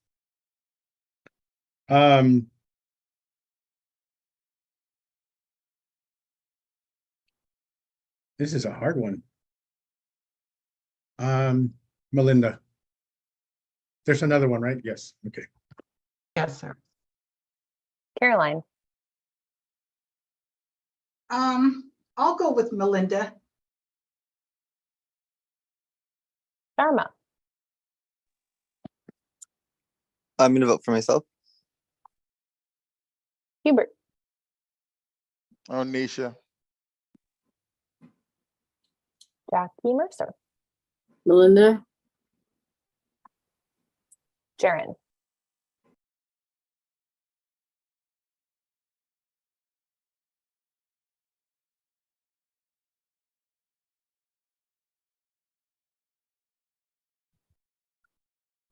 This is a hard one. Melinda. There's another one, right? Yes. Okay. Yes, sir. Caroline. I'll go with Melinda. Dharma. I'm going to vote for myself. Hubert. Onisha. Jackie Mercer. Melinda. Jaren.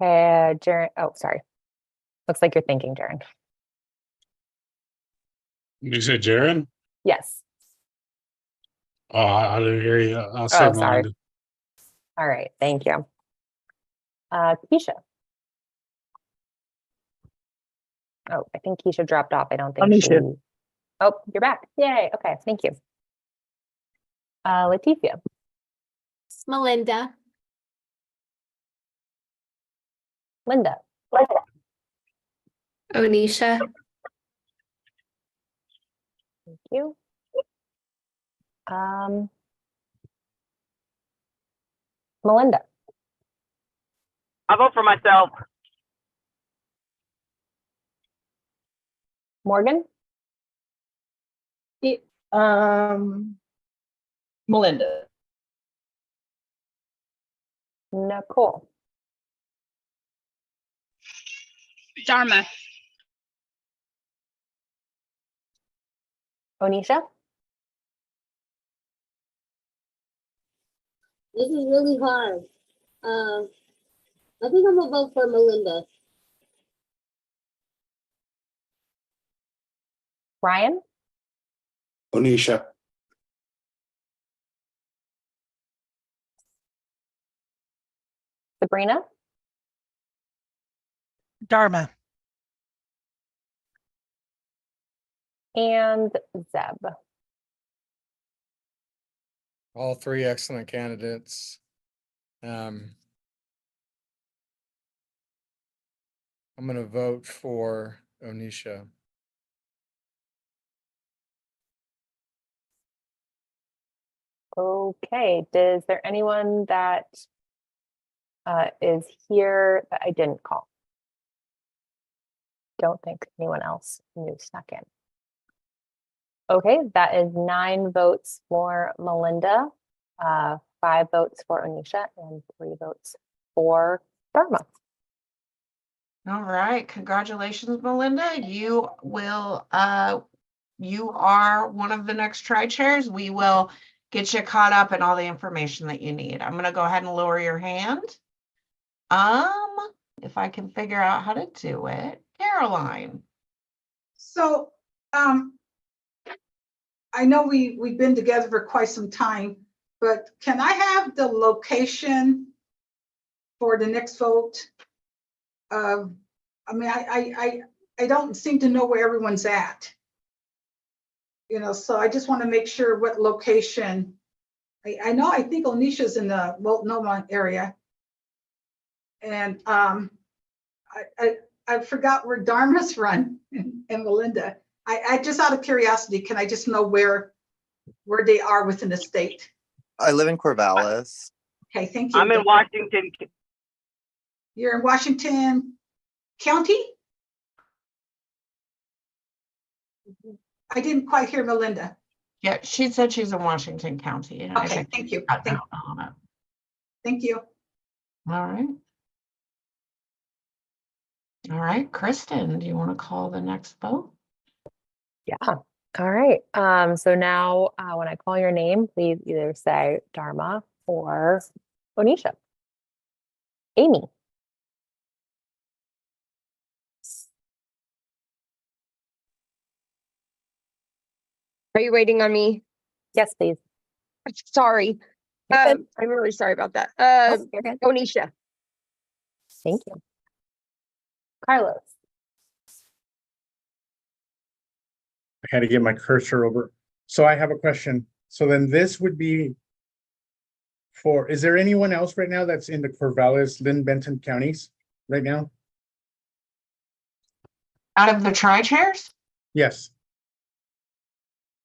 Jaren. Oh, sorry. Looks like you're thinking, Jaren. You said Jaren? Yes. Oh, I didn't hear you. I'll say Sorry. Melinda. All right. Thank you. Keisha. Oh, I think Keisha dropped off. I don't think Onisha. Oh, you're back. Yay. Okay. Thank you. Leticia. Melinda. Linda. Onisha. Thank you. Melinda. I vote for myself. Morgan. Melinda. Nicole. Dharma. Onisha. This is really hard. I think I'm gonna vote for Melinda. Ryan, Onisha. Sabrina, Dharma. and Zeb. All three excellent candidates. I'm going to vote for Onisha. Okay, is there anyone that is here that I didn't call? Don't think anyone else knew snuck in. Okay, that is 9 votes for Melinda, 5 votes for Onisha, and 3 votes for Dharma. All right, congratulations, Melinda. You will, you are one of the next tri-chairs. We will get you caught up in all the information that you need. I'm gonna go ahead and lower your hand. If I can figure out how to do it. Caroline. So, I know we've been together for quite some time, but can I have the location for the next vote? I mean, I don't seem to know where everyone's at. You know, so I just want to make sure what location. I know, I think Onisha's in the Multnomah area. And I forgot where Dharma's run and Melinda. I just out of curiosity, can I just know where they are within the state? I live in Corvallis. Okay, thank you. I'm in Washington. You're in Washington County? I didn't quite hear Melinda. Yeah, she said she's in Washington County. And I Okay, think thank you. got down on it. Thank you. All right. All right, Kristen, do you want to call the next vote? Yeah. All right. So now when I call your name, please either say Dharma or Onisha. Amy. Are you waiting on me? Yes, please. Sorry. You're good. I'm really sorry about that. Nope, you're good. Onisha. Thank you. Carlos. I had to get my cursor over. So I have a question. So then this would be for, is there anyone else right now that's in the Corvallis, Lynn Benton counties right now? Out of the tri-chairs? Yes.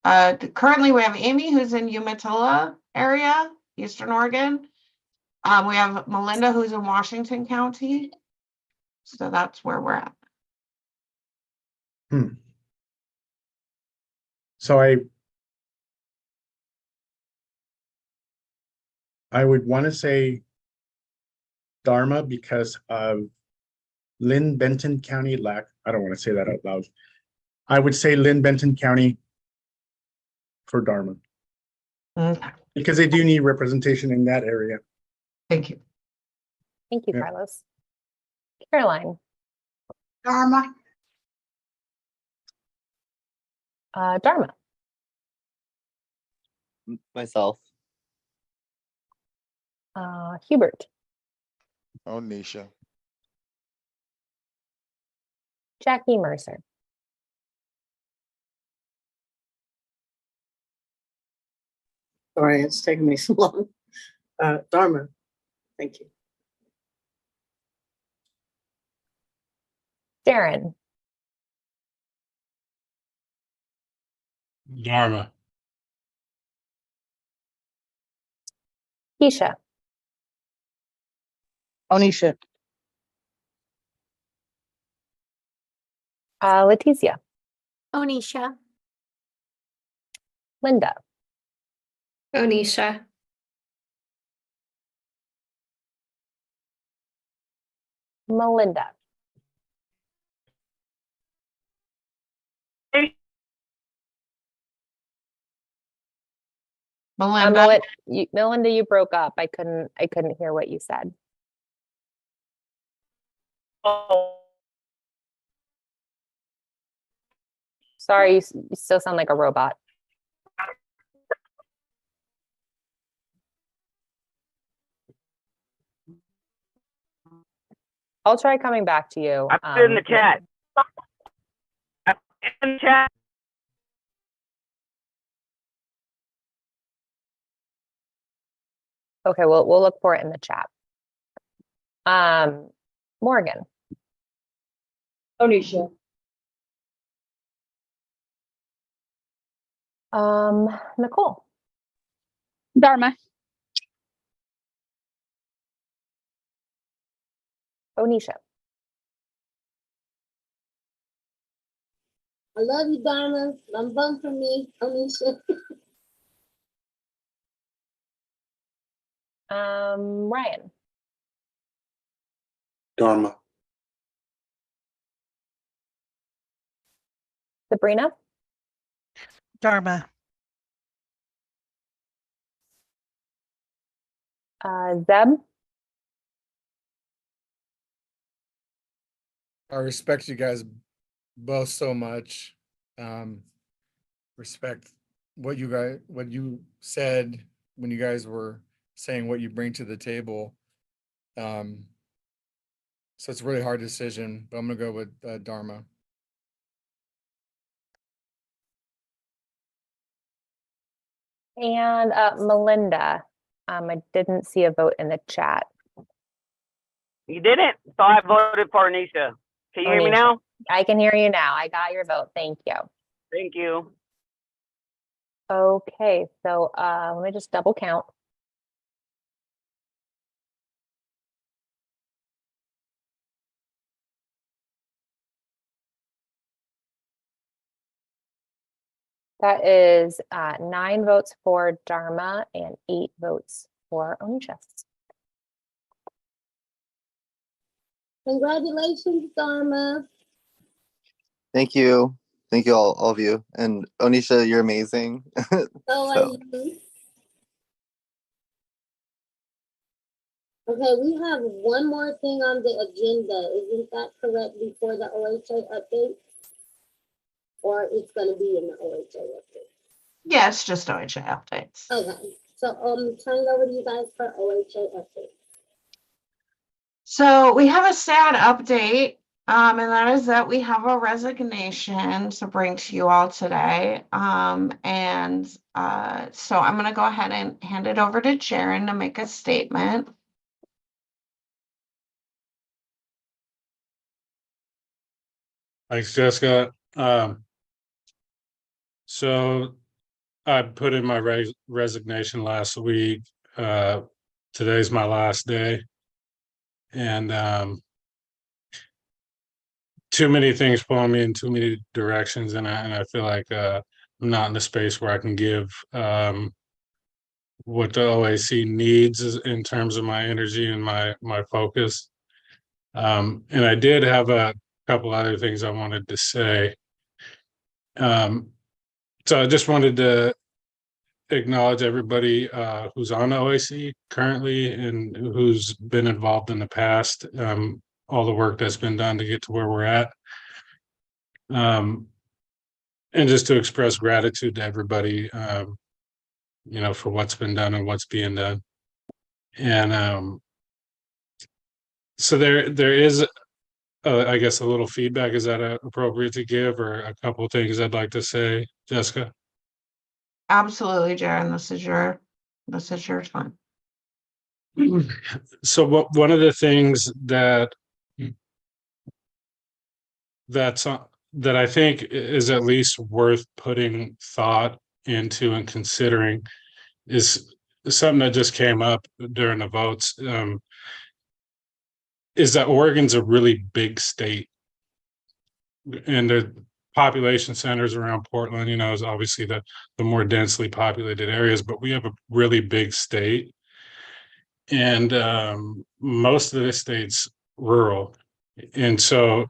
Currently we have Amy who's in Umatilla area, Eastern Oregon. We have Melinda who's in Washington County. So that's where we're at. So I would want to say Dharma because of Lynn Benton County lack. I don't want to say that out loud. I would say Lynn Benton County for Dharma. Okay. Because they do need representation in that area. Thank you. Thank you, Yeah. Carlos. Caroline. Dharma. Dharma. Myself. Hubert. Onisha. Jackie Mercer. Sorry, it's taking me so long. Dharma, thank you. Darren. Dharma. Keisha. Onisha. Leticia. Onisha. Linda. Onisha. Melinda. Melinda. Melinda, you broke up. I couldn't hear what you said. Sorry, you still sound like a robot. I'll try coming back to you. I put it in the chat. I put it in the chat. Okay, we'll look for it in the chat. Morgan, Onisha. Nicole, Dharma. Onisha, I love you, Dharma. I'm bum for me, Onisha. Ryan, Dharma. Sabrina, Dharma. Zeb, I respect you guys both so much. Respect what you said when you guys were saying what you bring to the table. So it's a really hard decision, but I'm gonna go with Dharma. and Melinda. I didn't see a vote in the chat. You didn't, so I voted for Anisha. Can you hear me Onisha. now? I can hear you now. I got your vote. Thank you. Thank you. Okay, so let me just double count. That is 9 votes for Dharma and 8 votes for Onisha. Congratulations, Dharma. Thank you. Thank you all of you. And Onisha, you're amazing. So are So- you. Okay, we have one more thing on the agenda. Isn't that correct before the OHA update? Or it's gonna be in the OHA update? Yeah, it's just OHA updates. Okay, so turn it over to you guys for OHA update. So we have a sad update, and that is that we have a resignation to bring to you all today. So I'm going to go ahead and hand it over to Sharon to make a statement. Thanks, Jessica. So I put in my resignation last week. Today's my last day. And too many things pulling me in too many directions. And I feel like I'm not in the space where I can give what the OAC needs in terms of my energy and my focus. And I did have a couple other things I wanted to say. So I just wanted to acknowledge everybody who's on the OAC currently and who's been involved in the past, all the work that's been done to get to where we're at. And just to express gratitude to everybody, for what's been done and what's being done. And so there is, I guess, a little feedback. Is that appropriate to give, or a couple of things I'd like to say, Jessica? Absolutely, Sharon. This is your time. So one of the things that I think is at least worth putting thought into and considering is something that just came up during the votes, is that Oregon's a really big state, and the population centers around Portland, is obviously the more densely populated areas, but we have a really big state, and most of the state's rural. And so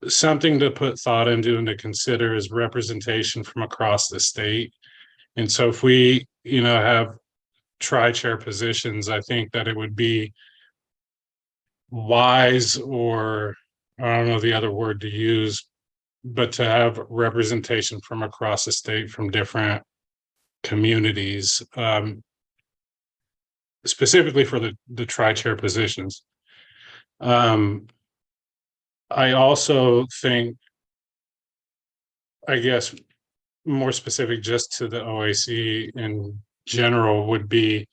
something to put thought into and to consider is representation from across the state. And so if we, have tri-chair positions, I think that it would be wise, or I don't know the other word to use, but to have representation from across the state, from different communities, specifically for the tri-chair positions. I also think, I guess, more specific just to the OAC in general would be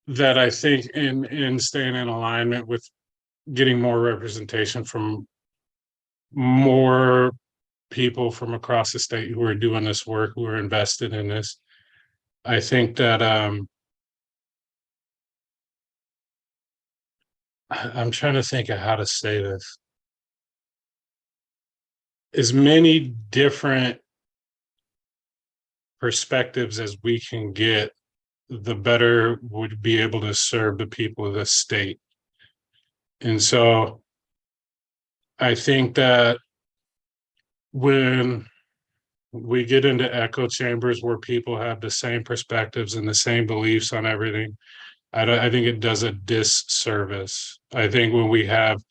that I think in staying in alignment with getting more representation from more people from across the state who are doing this work, who are invested in this. I think that I'm trying to think of how to say this. As many different perspectives as we can get, the better would be able to serve the people of the state. And so I think that when we get into echo chambers where people have the same perspectives and the same beliefs on everything, I think it does a disservice. I think when we have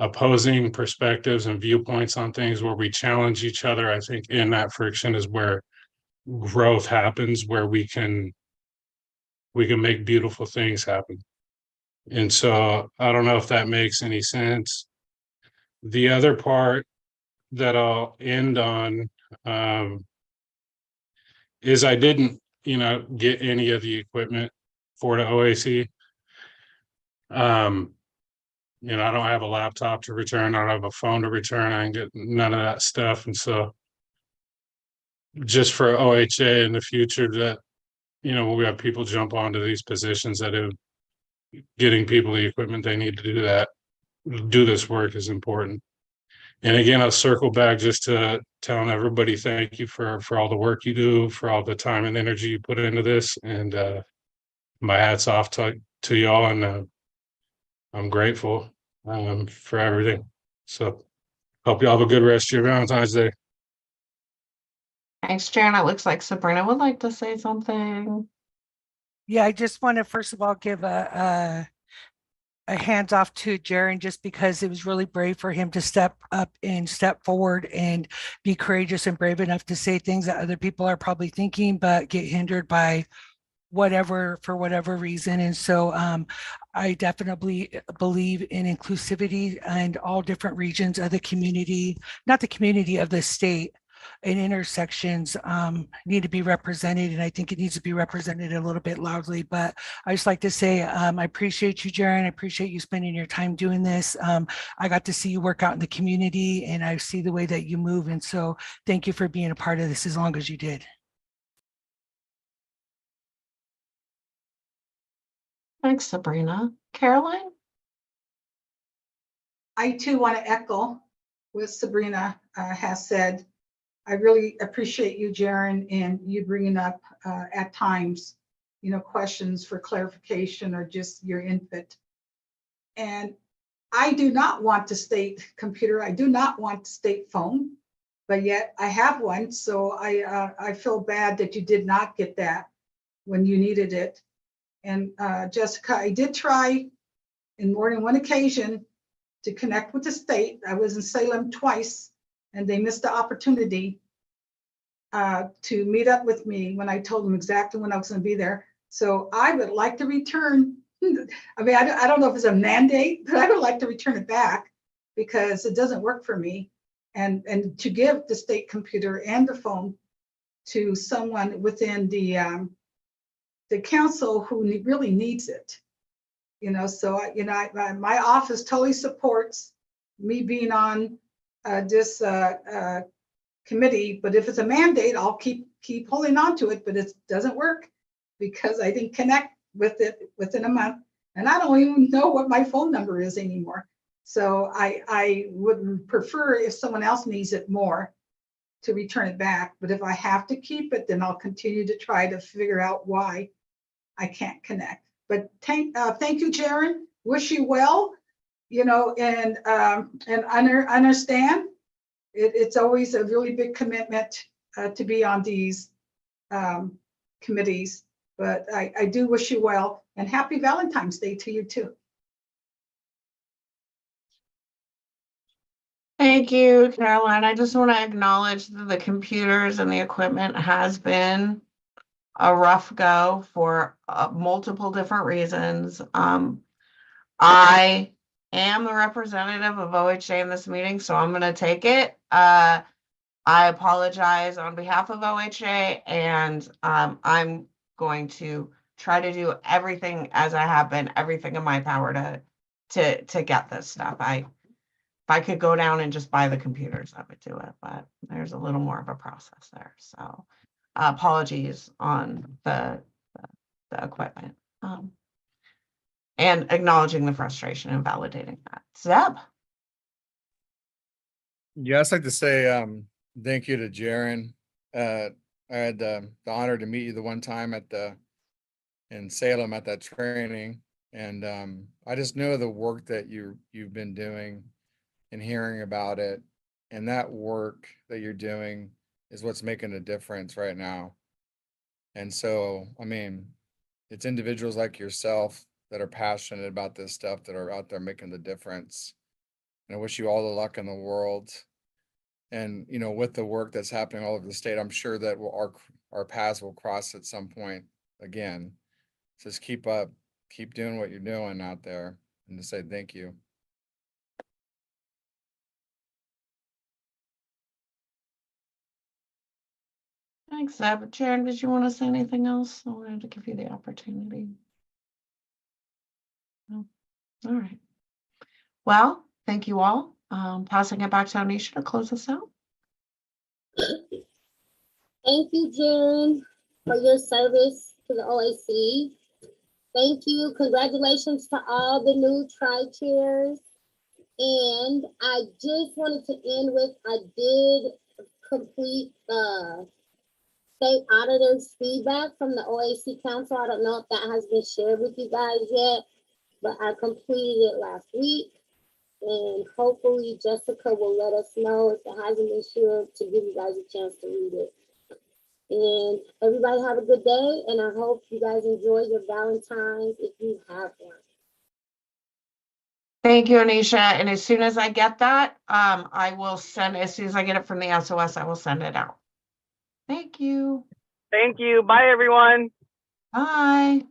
opposing perspectives and viewpoints on things where we challenge each other, I think in that friction is where growth happens, where we can make beautiful things happen. And so I don't know if that makes any sense. The other part that I'll end on is I didn't, get any of the equipment for the OAC. I don't have a laptop to return. I don't have a phone to return. I didn't get none of that stuff. And so just for OHA in the future that, when we have people jump onto these positions, that getting people the equipment they need to do this work is important. And again, I'll circle back just to telling everybody thank you for all the work you do, for all the time and energy you put into this. And my hat's off to y'all, and I'm grateful for everything. So hope y'all have a good rest of your Valentine's Day. Thanks, Sharon. It looks like Sabrina would like to say something. Yeah, I just want to first of all give a hands off to Jaron, just because it was really brave for him to step up and step forward and be courageous and brave enough to say things that other people are probably thinking, but get hindered by for whatever reason. And so I definitely believe in inclusivity and all different regions of the community, not the community of the state, and intersections need to be represented. And I think it needs to be represented a little bit loudly. But I just like to say, I appreciate you, Jaron. I appreciate you spending your time doing this. I got to see you work out in the community, and I see the way that you move. And so thank you for being a part of this as long as you did. Thanks, Sabrina. Caroline? I too want to echo what Sabrina has said. I really appreciate you, Jaron, and you bringing up at times, questions for clarification or just your input. And I do not want the state computer. I do not want the state phone, but yet I have one. So I feel bad that you did not get that when you needed it. And Jessica, I did try in more than one occasion to connect with the state. I was in Salem twice, and they missed the opportunity to meet up with me when I told them exactly when I was going to be there. So I would like to return. I mean, I don't know if it's a mandate, but I would like to return it back because it doesn't work for me. And to give the state computer and the phone to someone within the council who really needs it. So my office totally supports me being on this committee, but if it's a mandate, I'll keep holding on to it, but it doesn't work because I didn't connect with it within a month, and I don't even know what my phone number is anymore. So I would prefer, if someone else needs it more, to return it back. But if I have to keep it, then I'll continue to try to figure out why I can't connect. But thank you, Jaron. Wish you well. And understand. It's always a really big commitment to be on these committees, but I do wish you well, and happy Valentine's Day to you too. Thank you, Caroline. I just want to acknowledge that the computers and the equipment has been a rough go for multiple different reasons. I am the representative of OHA in this meeting, so I'm going to take it. I apologize on behalf of OHA, and I'm going to try to do everything as I have been, everything in my power to get this stuff. If I could go down and just buy the computers, I would do it, but there's a little more of a process there. So apologies on the equipment. And acknowledging the frustration and validating that. Zeb? Yeah, I'd like to say thank you to Jaren. I had the honor to meet you the one time in Salem at that training, and I just know the work that you've been doing and hearing about it, and that work that you're doing is what's making a difference right now. And so, I mean, it's individuals like yourself that are passionate about this stuff that are out there making the difference. And I wish you all the luck in the world. And, you know, with the work that's happening all over the state, I'm sure that our paths will cross at some point again. Just keep up, keep doing what you're doing out there, and to say thank you. Thanks, Zeb. Sharon, did you want to say anything else? I wanted to give you the opportunity. No. All right. Well, thank you all. Passing it back to Anisha to close us out. Thank you, Jaren, for your service to the OAC. Thank you. Congratulations to all the new tri-chairs. And I just wanted to end with, I did complete the state auditor's feedback from the OAC Council. I don't know if that has been shared with you guys yet, but I completed it last week. And hopefully Jessica will let us know if it hasn't been shared to give you guys a chance to read it. And everybody have a good day, and I hope you guys enjoy your Valentine's if you have one. Thank you, Anisha. And as soon as I get that, I will send, as soon as I get it from the SOS, I will send it out. Thank you. Thank you. Bye, everyone. Bye.